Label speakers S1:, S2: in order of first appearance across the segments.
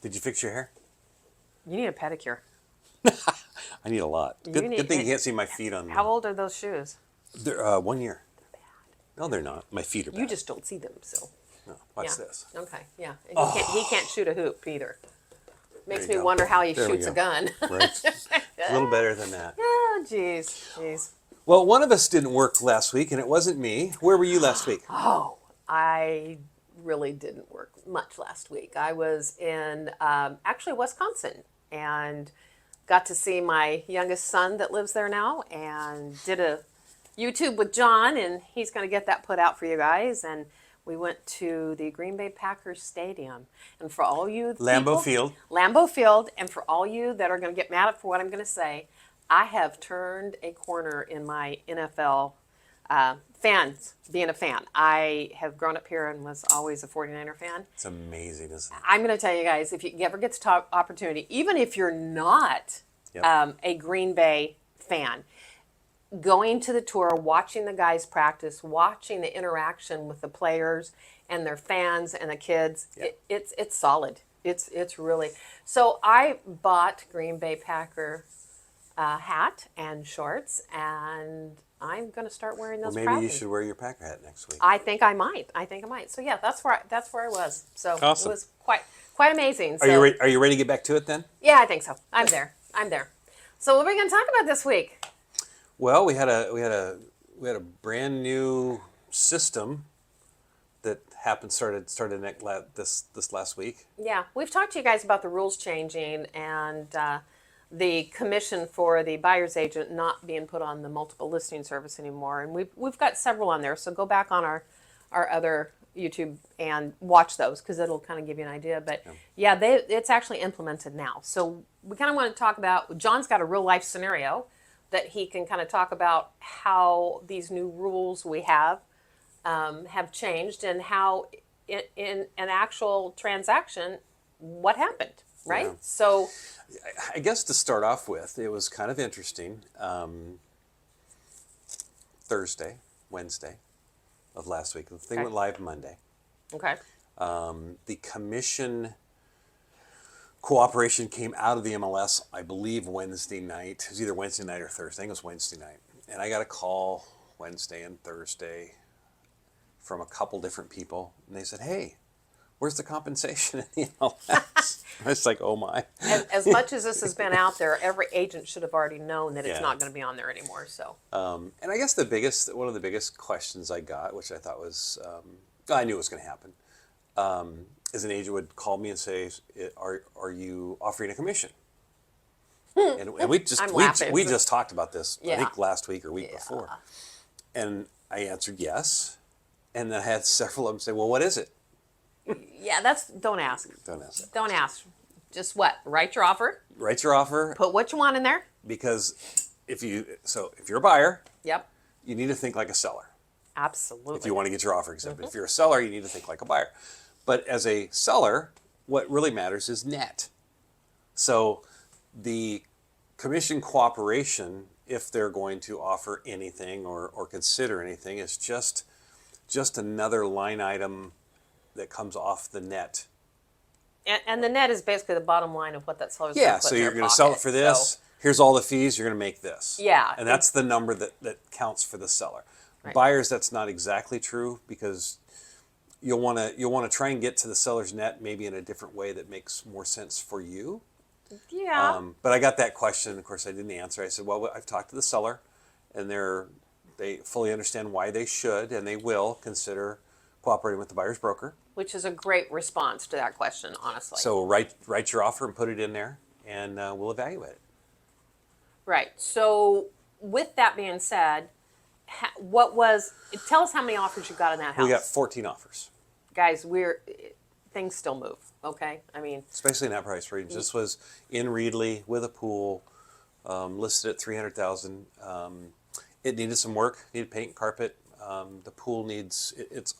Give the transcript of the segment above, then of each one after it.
S1: Did you fix your hair?
S2: You need a pedicure.
S1: I need a lot. Good thing you can't see my feet on.
S2: How old are those shoes?
S1: They're 1 year. No, they're not. My feet are bad.
S2: You just don't see them, so.
S1: No, watch this.
S2: Okay, yeah. And he can't shoot a hoop either. Makes me
S1: go.
S2: wonder how he
S1: There we
S2: shoots a
S1: go.
S2: gun.
S1: Right. A little better than that.
S2: Oh, jeez.
S1: Well, one of us didn't work last week, and it wasn't me. Where were you last week?
S2: Oh, I really didn't work much last week. I was in actually Wisconsin and got to see my youngest son that lives there now and did a YouTube with John, and he's going to get that put out for you guys. And we went to the Green Bay Packers Stadium. And for all you
S1: Lambeau Field.
S2: Lambeau Field. And for all you that are going to get mad at for what I'm going to say, I have turned a corner in my NFL fans, being a fan. I have grown up here and was always a 49er fan.
S1: It's amazing, isn't it?
S2: I'm going to tell you guys, if you ever get the top opportunity, even if you're not a Green Bay fan, going to the tour, watching the guys practice, watching the interaction with the players and their fans and the kids, it's solid. It's really. So I bought Green Bay Packer hat and shorts, and I'm going to start wearing those.
S1: Well, maybe you should wear your Packer hat next week.
S2: I think I might. So yeah, that's where I was. So
S1: awesome.
S2: It was quite amazing. So,
S1: Are you ready to get back to it then?
S2: Yeah, I think so. I'm there. So what are we going to talk about this week?
S1: Well, we had a brand new system that started this last week.
S2: Yeah, we've talked to you guys about the rules changing and the commission for the buyer's agent not being put on the multiple listing service anymore, and we've got several on there. So go back on our other YouTube and watch those because it'll kind of give you an idea. But it's actually implemented now. So we kind of want to talk about. John's got a real life scenario that he can kind of talk about how these new rules we have changed and how in an actual transaction what happened, right?
S1: Yeah.
S2: So
S1: I guess to start off with, it was kind of interesting. Wednesday of last week. The thing went live Monday.
S2: Okay.
S1: The commission cooperation came out of the MLS, I believe, Wednesday night. It was either Wednesday night or Thursday. I think it was Wednesday night. And I got a call Wednesday and Thursday from a couple different people. And they said, hey, where's the compensation in the MLS? I was like, oh my.
S2: As much as this has been out there, every agent should have already known that it's not going to be on there anymore. So.
S1: And I guess one of the biggest questions I got, which I thought was, I knew it was going to happen, is an agent would call me and say, "Are you offering a commission?" And we just talked about this, I think last week or week before, and I answered yes, and then I had several of them say, "Well, what is it?"
S2: Yeah, don't ask.
S1: Don't ask that.
S2: Don't ask. Just what? Write your offer.
S1: Write your offer.
S2: Put what you want in there.
S1: Because if you're a buyer, you need to think like a seller.
S2: Absolutely.
S1: If you want to get your offer accepted. If you're a seller, you need to think like a buyer. But as a seller, what really matters is net. So the commission cooperation, if they're going to offer anything or consider anything, is just another line item that comes off the net.
S2: And the net is basically the bottom line of what that seller's
S1: going
S2: to put
S1: so
S2: in
S1: you're
S2: their
S1: going to sell it for this.
S2: So,
S1: here's all the fees. You're going to make this.
S2: Yeah.
S1: And that's the number that counts for the seller.
S2: Right.
S1: Buyers, that's not exactly true because you'll want to try and get to the seller's net maybe in a different way that makes more sense for you.
S2: Yeah.
S1: But I got that question. Of course, I didn't answer. I said, well, I've talked to the seller, and they fully understand why they should and they will consider cooperating with the buyer's broker.
S2: Which is a great response to that question, honestly.
S1: So write your offer and put it in there, and we'll evaluate it.
S2: Right. So with that being said, tell us how many offers you got in that house.
S1: We got 14 offers.
S2: Guys, things still move, okay? I mean,
S1: especially in that price range. This was in Reedley with a pool, listed at $300,000. It needed some work, needed paint and carpet. The pool it's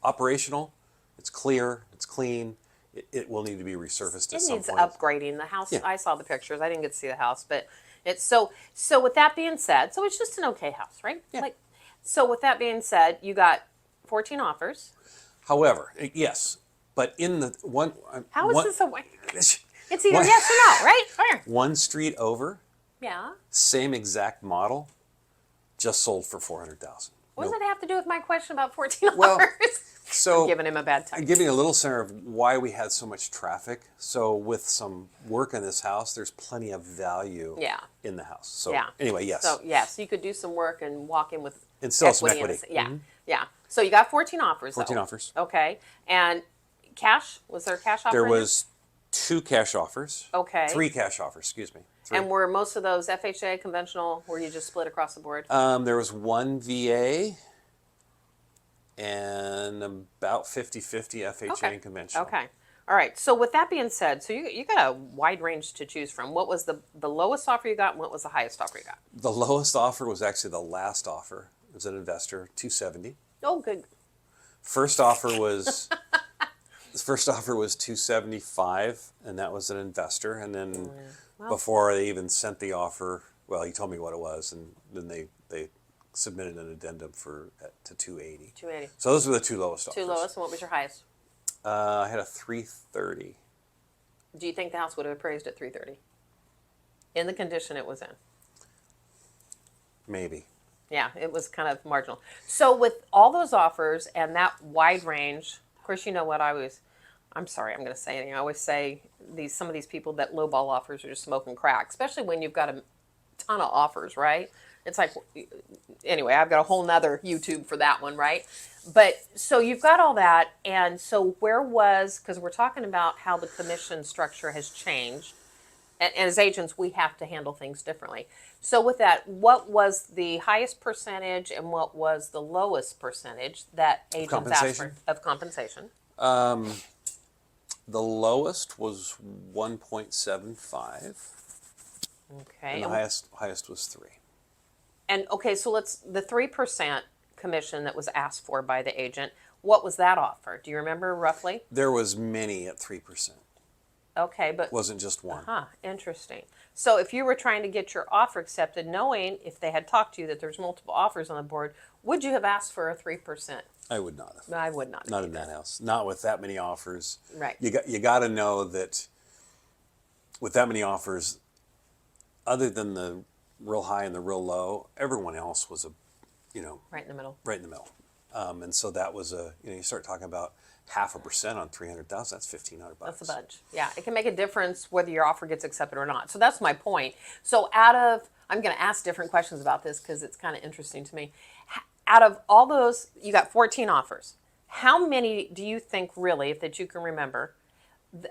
S1: operational, it's clear, it's clean. It will need to be resurfaced at some point.
S2: It needs upgrading. The house, I saw the pictures. I didn't get to see the house, but it's so with that being said, so it's just an okay house, right?
S1: Yeah.
S2: So with that being said, you got 14 offers.
S1: However, yes, But in the one,
S2: How is
S1: one,
S2: this a way?
S1: It's
S2: It's either yes or no, right? Or-
S1: one street over,
S2: Yeah.
S1: same exact model, just sold for 400,000.
S2: What does that have to do with my question about $14?
S1: Well, so
S2: I'm giving him a bad time.
S1: I'm giving a little center of why we had so much traffic. So with some work in this house, there's plenty of value
S2: Yeah.
S1: in the house. So
S2: Yeah.
S1: anyway, yes.
S2: So yes, you could do some work and walk in with
S1: And still some
S2: equity.
S1: equity.
S2: Yeah. Yeah. So you got 14 offers.
S1: 14
S2: though.
S1: offers.
S2: Okay. And cash? Was there a cash offer?
S1: There
S2: in there?
S1: was 2 cash offers.
S2: Okay.
S1: 3 cash offers, excuse me. 3.
S2: And were most of those FHA conventional? Were you just split across the board?
S1: There was 1 VA and about 50-50 FHA and conventional.
S2: Okay. All right. So with that being said, so you got a wide range to choose from. What was the lowest offer you got, and what was the highest offer you got?
S1: The lowest offer was actually the last offer. It was an investor, 270.
S2: Oh, good.
S1: First offer was the first offer was 275, and that was an investor. And then before they even sent the offer, well, he told me what it was, and then they submitted an addendum to 280.
S2: 280.
S1: So those were the 2 lowest offers.
S2: 2 lowest, and what was your highest?
S1: I had a 330.
S2: Do you think the house would have appraised at 330? In the condition it was in.
S1: Maybe.
S2: Yeah, it was kind of marginal. So with all those offers and that wide range, of course, you know what I'm sorry, I'm going to say it. I always say some of these people that lowball offers are just smoking crack, especially when you've got a ton of offers, right? It's like, anyway, I've got a whole nother YouTube for that one, right? But so you've got all that. And so because we're talking about how the commission structure has changed. And as agents, we have to handle things differently. So with that, what was the highest percentage and what was the lowest percentage that agents asked for of compensation?
S1: The lowest was 1.75.
S2: Okay.
S1: And the highest was 3.
S2: And okay, so the 3% commission that was asked for by the agent, what was that offer? Do you remember roughly?
S1: There was many at 3%.
S2: Okay, but
S1: Wasn't just one.
S2: Interesting. So if you were trying to get your offer accepted, knowing if they had talked to you that there's multiple offers on the board, would you have asked for a 3%?
S1: I would not have.
S2: I would not.
S1: Not in that house. Not with that many offers.
S2: Right.
S1: You got to know that with that many offers, other than the real high and the real low, everyone else was
S2: Right in the middle.
S1: right in the middle. And so that was you start talking about 0.5% on 300,000. That's $1,500.
S2: That's a bunch. Yeah, it can make a difference whether your offer gets accepted or not. So that's my point. So I'm going to ask different questions about this because it's kind of interesting to me. Out of all those, you got 14 offers. How many do you think really, that you can remember,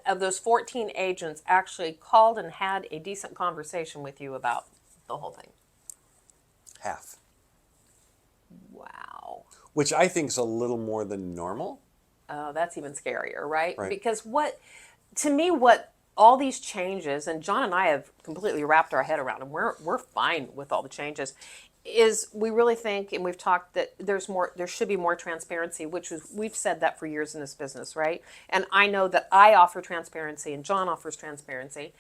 S2: of those 14 agents actually called and had a decent conversation with you about the whole thing?
S1: Half.
S2: Wow.
S1: Which I think is a little more than normal.
S2: Oh, that's even scarier, right?
S1: Right.
S2: Because to me, what all these changes, and John and I have completely wrapped our head around them, we're fine with all the changes, is we really think, and we've talked that there should be more transparency, we've said that for years in this business, right? And I know that I offer transparency and John offers transparency.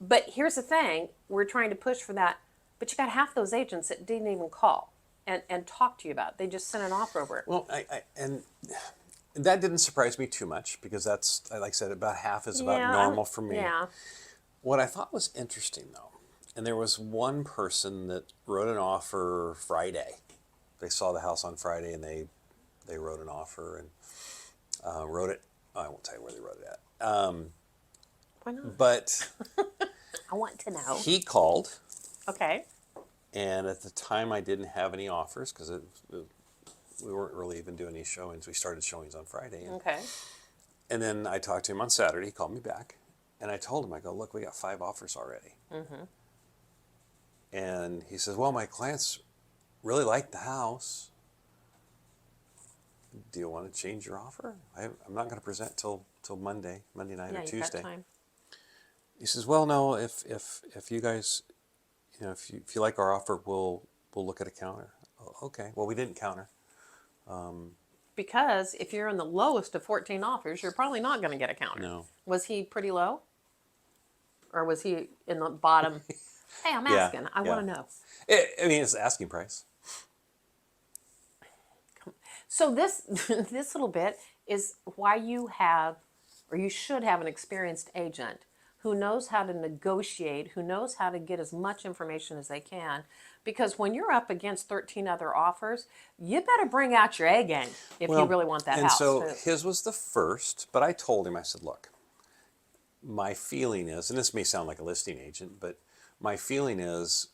S2: But here's the thing, we're trying to push for that, but you got half those agents that didn't even call and talk to you about it. They just sent an offer over it.
S1: Well, and that didn't surprise me too much because that's, like I said, about half is about normal for me.
S2: Yeah.
S1: What I thought was interesting, though, and there was one person that wrote an offer Friday. They saw the house on Friday and they wrote an offer and wrote it. I won't tell you where they wrote it at.
S2: Why not?
S1: But
S2: I want to know.
S1: he called,
S2: Okay.
S1: and at the time I didn't have any offers because we weren't really even doing any showings. We started showings on Friday.
S2: Okay.
S1: And then I talked to him on Saturday. He called me back. And I told him, I go, look, we got 5 offers already. Mm-hmm. And he says, well, my clients really like the house. Do you want to change your offer? I'm not going to present till Monday night or Tuesday.
S2: Got time.
S1: He says, well, no, if you guys, if you like our offer, we'll look at a counter. Oh, okay. Well, we didn't counter.
S2: Because if you're in the lowest of 14 offers, you're probably not going to get a counter.
S1: No.
S2: Was he pretty low? Or was he in the bottom? Hey, I'm asking. I want to know.
S1: I mean, it's the asking price.
S2: So this little bit is why you have, or you should have, an experienced agent who knows how to negotiate, who knows how to get as much information as they can. Because when you're up against 13 other offers, you better bring out your A game if you really want that
S1: and
S2: house.
S1: so
S2: too.
S1: his was the first, but I told him, I said, look, my feeling is, and this may sound like a listing agent, but my feeling is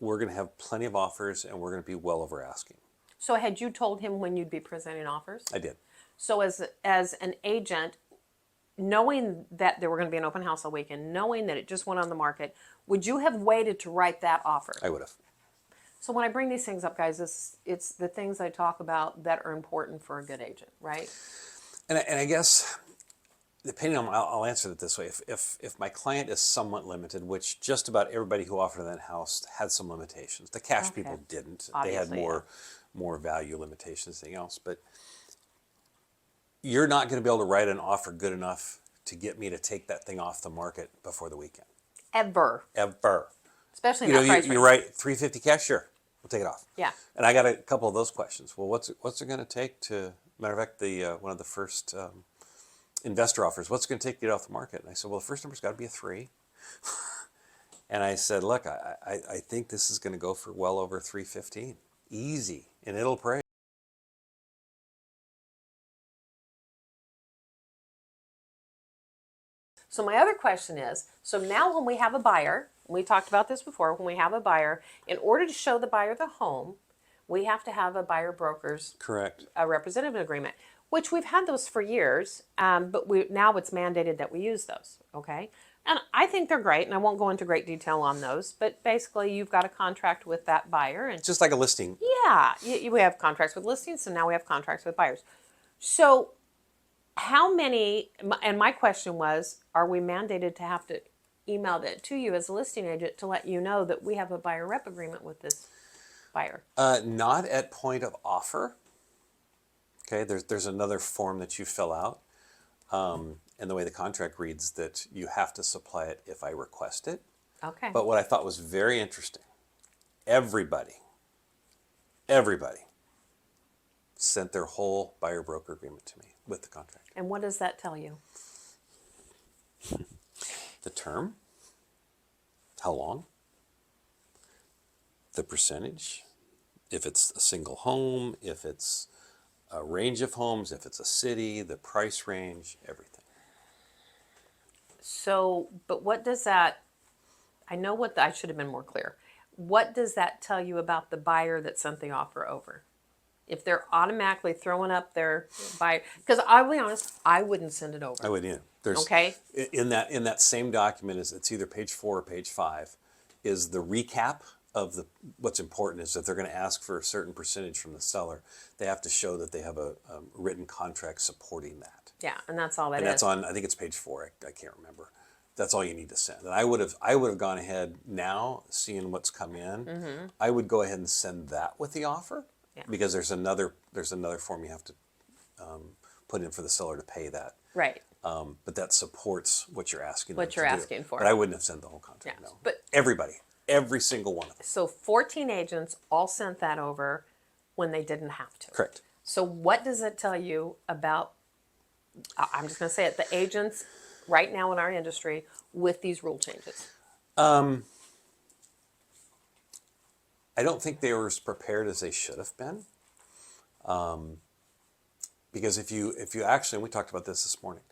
S1: we're going to have plenty of offers and we're going to be well over asking.
S2: So had you told him when you'd be presenting offers?
S1: I did.
S2: So as an agent, knowing that there were going to be an open house all weekend, knowing that it just went on the market, would you have waited to write that offer?
S1: I would have.
S2: So when I bring these things up, guys, it's the things I talk about that are important for a good agent, right?
S1: And I guess, depending on, I'll answer it this way. If my client is somewhat limited, which just about everybody who offered that house had some limitations. The cash people didn't.
S2: Obviously,
S1: they had more value limitations than anything else. But you're not going to be able to write an offer good enough to get me to take that thing off the market before the weekend.
S2: Ever. Especially in that price range.
S1: You're right. $350 cash, sure, we'll take it off.
S2: Yeah.
S1: And I got a couple of those questions. Well, what's it going to take to? Matter of fact, one of the first investor offers. What's it going to take to get off the market? And I said, well, the first number's got to be a 3. And I said, look, I think this is going to go for well over $315, easy, and it'll pray.
S2: So my other question is, so now when we have a buyer, we talked about this before, when we have a buyer, in order to show the buyer the home, we have to have a buyer broker's
S1: Correct.
S2: a representative agreement, which we've had those for years, but now it's mandated that we use those, okay? And I think they're great, and I won't go into great detail on those, but basically you've got a contract with that buyer. And
S1: Just like a listing.
S2: yeah, we have contracts with listings, so now we have contracts with buyers. So how many, and my question was, are we mandated to have to email that to you as a listing agent to let you know that we have a buyer rep agreement with this buyer?
S1: Not at point of offer. Okay, there's another form that you fill out. And the way the contract reads that you have to supply it if I request it.
S2: Okay.
S1: But what I thought was very interesting, everybody sent their whole buyer broker agreement to me with the contract.
S2: And what does that tell you?
S1: The term, how long, the percentage, if it's a single home, if it's a range of homes, if it's a city, the price range, everything.
S2: So, but what does that, I know what, I should have been more clear. What does that tell you about the buyer that sent the offer over? If they're automatically throwing up their buyer, because I'll be honest, I wouldn't send it over.
S1: I would, yeah. There's,
S2: okay.
S1: In that same document, it's either page 4 or page 5, is the recap of what's important is that they're going to ask for a certain percentage from the seller. They have to show that they have a written contract supporting that.
S2: Yeah, and that's all that
S1: and
S2: is.
S1: that's on, I think it's page 4. I can't remember. That's all you need to send. And I would have gone ahead now, seeing what's come in. Mm-hmm. I would go ahead and send that with the offer, because there's another form you have to put in for the seller to pay that.
S2: Right.
S1: But that supports what you're asking.
S2: What you're asking for.
S1: But I wouldn't have sent the whole contract.
S2: Yeah.
S1: No.
S2: But
S1: everybody, every single one of them.
S2: So 14 agents all sent that over when they didn't have to.
S1: Correct.
S2: So what does it tell you about, I'm just going to say it, the agents right now in our industry with these rule changes?
S1: I don't think they were as prepared as they should have been. Because if you actually, and we talked about this morning,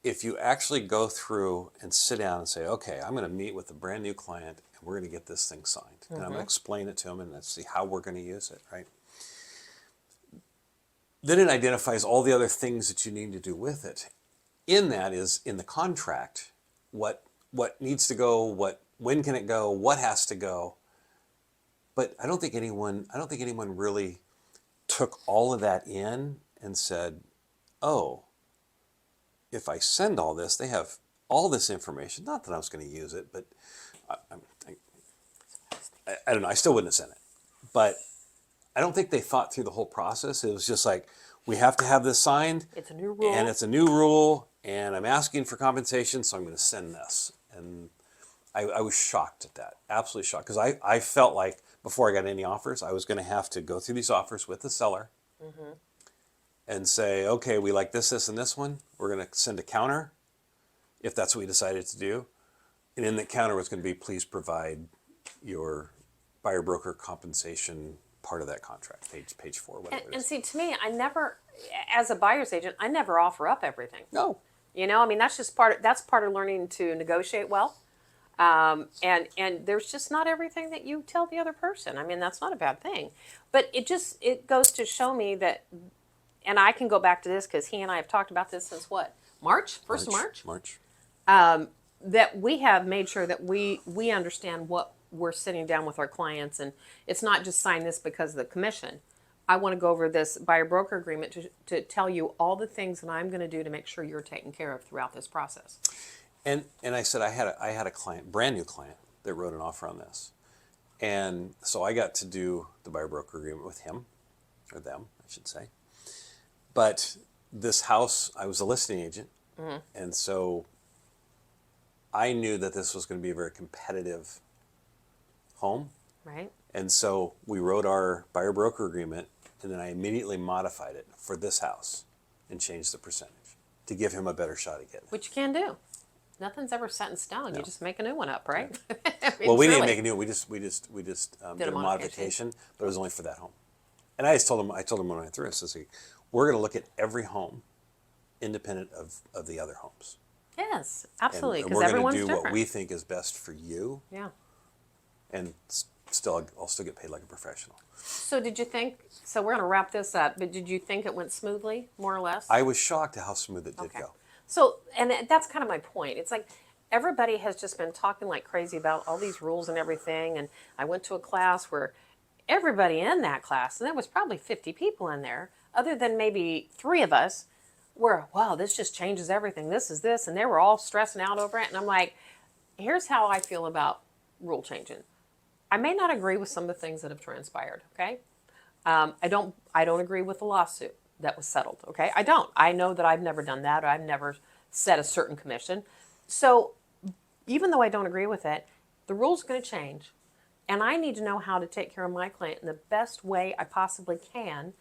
S1: if you actually go through and sit down and say, okay, I'm going to meet with a brand new client and we're going to get this thing signed. Mm-hmm. And I'm going to explain it to them and let's see how we're going to use it, right? Then it identifies all the other things that you need to do with it. In that is, in the contract, what needs to go, when can it go, what has to go. But I don't think anyone really took all of that in and said, oh, if I send all this, they have all this information. Not that I was going to use it, but I don't know. I still wouldn't have sent it. But I don't think they thought through the whole process. It was just like, we have to have this signed.
S2: It's a new rule.
S1: And it's a new rule, and I'm asking for compensation, so I'm going to send this. And I was shocked at that, absolutely shocked. Because I felt like before I got any offers, I was going to have to go through these offers with the seller, mm-hmm. and say, okay, we like this, and this one. We're going to send a counter if that's what we decided to do. And in the counter was going to be, please provide your buyer broker compensation part of that contract, page 4, whatever it
S2: And
S1: is.
S2: see, to me, I never, as a buyer's agent, I never offer up everything.
S1: No.
S2: You know, I mean, that's just that's part of learning to negotiate well. And there's just not everything that you tell the other person. I mean, that's not a bad thing, but it goes to show me that, and I can go back to this because he and I have talked about this since what, March, 1st of March, that we have made sure that we understand what we're sitting down with our clients, and it's not just sign this because of the commission. I want to go over this buyer broker agreement to tell you all the things that I'm going to do to make sure you're taken care of throughout this process.
S1: And I said I had a client, brand new client, that wrote an offer on this, and so I got to do the buyer broker agreement with him, or them, I should say. But this house, I was a listing agent, and so I knew that this was going to be a very competitive home.
S2: Right.
S1: And so we wrote our buyer broker agreement, and then I immediately modified it for this house and changed the percentage to give him a better shot at getting it.
S2: Which you can do. Nothing's ever set in stone.
S1: No.
S2: You just make a new one up, right?
S1: Well, we didn't make a new. We just did a
S2: modification.
S1: modification, but it was only for that home. And I told him when I went through it, I said, we're going to look at every home, independent of the other homes.
S2: Yes, absolutely.
S1: And
S2: Because
S1: we're
S2: everyone's
S1: going to do
S2: different.
S1: what we think is best for you,
S2: Yeah.
S1: and I'll still get paid like a professional.
S2: So did you think? So we're going to wrap this up. But did you think it went smoothly, more or less?
S1: I was shocked at how smooth it did
S2: Okay.
S1: go.
S2: So, and that's kind of my point. It's like everybody has just been talking like crazy about all these rules and everything. And I went to a class where everybody in that class, and there was probably 50 people in there, other than maybe 3 of us, were, wow, this just changes everything. This is this. And they were all stressing out over it. And I'm like, here's how I feel about rule changing. I may not agree with some of the things that have transpired, okay? I don't agree with the lawsuit that was settled, okay? I don't. I know that I've never done that, or I've never set a certain commission. So even though I don't agree with it, the rule's going to change. And I need to know how to take care of my client in the best way I possibly can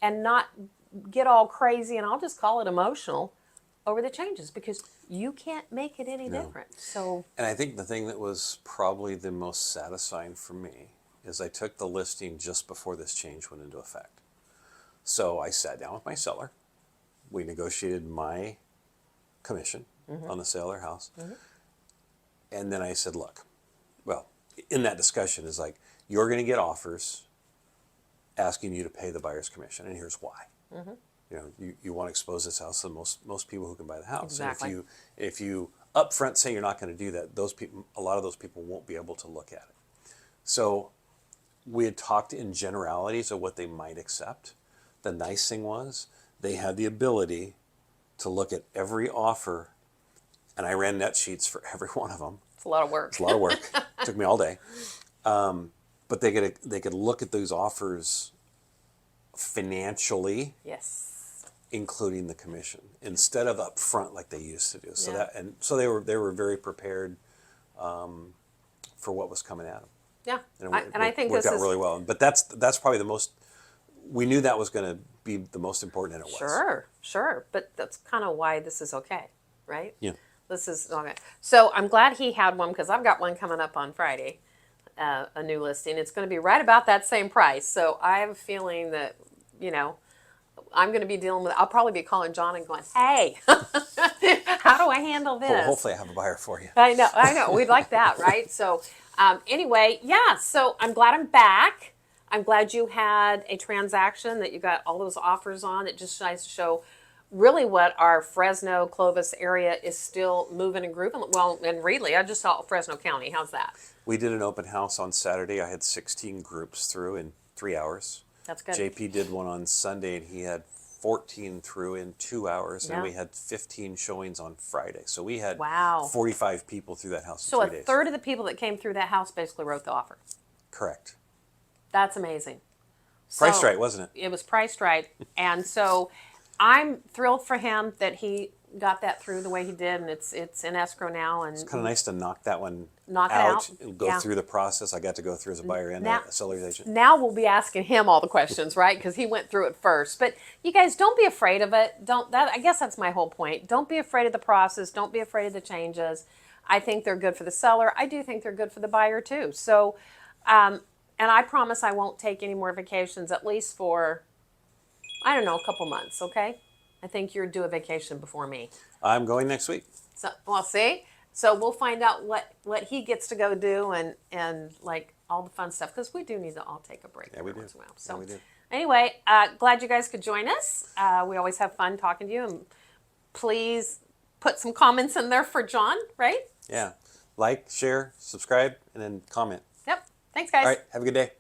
S2: and not get all crazy, and I'll just call it emotional, over the changes, because you can't make it any different. So,
S1: And I think the thing that was probably the most satisfying for me is I took the listing just before this change went into effect. So I sat down with my seller. We negotiated my commission on the sale of their house. And then I said, look, well, in that discussion is like, you're going to get offers asking you to pay the buyer's commission, and here's why. You know, you want to expose this house to most people who can buy the house.
S2: Exactly.
S1: And if you upfront say you're not going to do that, a lot of those people won't be able to look at it. So we had talked in generalities of what they might accept. The nice thing was they had the ability to look at every offer, and I ran net sheets for every one of them.
S2: it's a lot of work.
S1: It's a lot of work. It took me all day. But they could look at those offers financially,
S2: Yes.
S1: including the commission, instead of up front like they used to do. So
S2: Yeah.
S1: so they were very prepared for what was coming at them.
S2: Yeah.
S1: And
S2: I think
S1: worked
S2: this
S1: out
S2: is
S1: really well. But that's probably the most. We knew that was going to be the most important, and it was.
S2: Sure. But that's kind of why this is okay, right?
S1: Yeah.
S2: This is okay. So I'm glad he had one, because I've got one coming up on Friday, a new listing. It's going to be right about that same price. So I have a feeling that, I'm going to be dealing with, I'll probably be calling John and going, hey, how do I handle this?
S1: Well, hopefully I have a buyer for you.
S2: I know. We'd like that, right? So anyway, yeah, so I'm glad I'm back. I'm glad you had a transaction that you got all those offers on. It just tries to show really what our Fresno, Clovis area is still moving and grooving. Well, and really, I just saw Fresno County. How's that?
S1: We did an open house on Saturday. I had 16 groups through in 3 hours.
S2: That's good.
S1: JP did one on Sunday, and he had 14 through in 2 hours.
S2: Yeah.
S1: And we had 15 showings on Friday. So we had
S2: Wow.
S1: 45 people through that house
S2: So
S1: in
S2: a
S1: 3 days.
S2: third of the people that came through that house basically wrote the offer.
S1: Correct.
S2: That's amazing.
S1: Priced
S2: So-
S1: right, wasn't it?
S2: It was priced right. And so I'm thrilled for him that he got that through the way he did, and it's in escrow now. And
S1: Kind of nice to knock that one
S2: Knock it out.
S1: and go
S2: Yeah.
S1: through the process. I got to go through as a buyer and
S2: Now-
S1: a seller's agent.
S2: Now we'll be asking him all the questions, right? Because he went through it first. But you guys, don't be afraid of it. I guess that's my whole point. Don't be afraid of the process. Don't be afraid of the changes. I think they're good for the seller. I do think they're good for the buyer too. So, and I promise I won't take any more vacations, at least for, I don't know, a couple months. Okay. I think you're due a vacation before me.
S1: I'm going next week.
S2: So, well, see, so we'll find out what he gets to go do and like all the fun stuff, because we do need to all take a break
S1: Yeah, we
S2: every
S1: do.
S2: once in a while. So,
S1: Yeah, we do.
S2: anyway, glad you guys could join us. We always have fun talking to you, and please put some comments in there for John. Right?
S1: Yeah. Like, share, subscribe, and then comment.
S2: Yep. Thanks, guys.
S1: All right. Have a good day.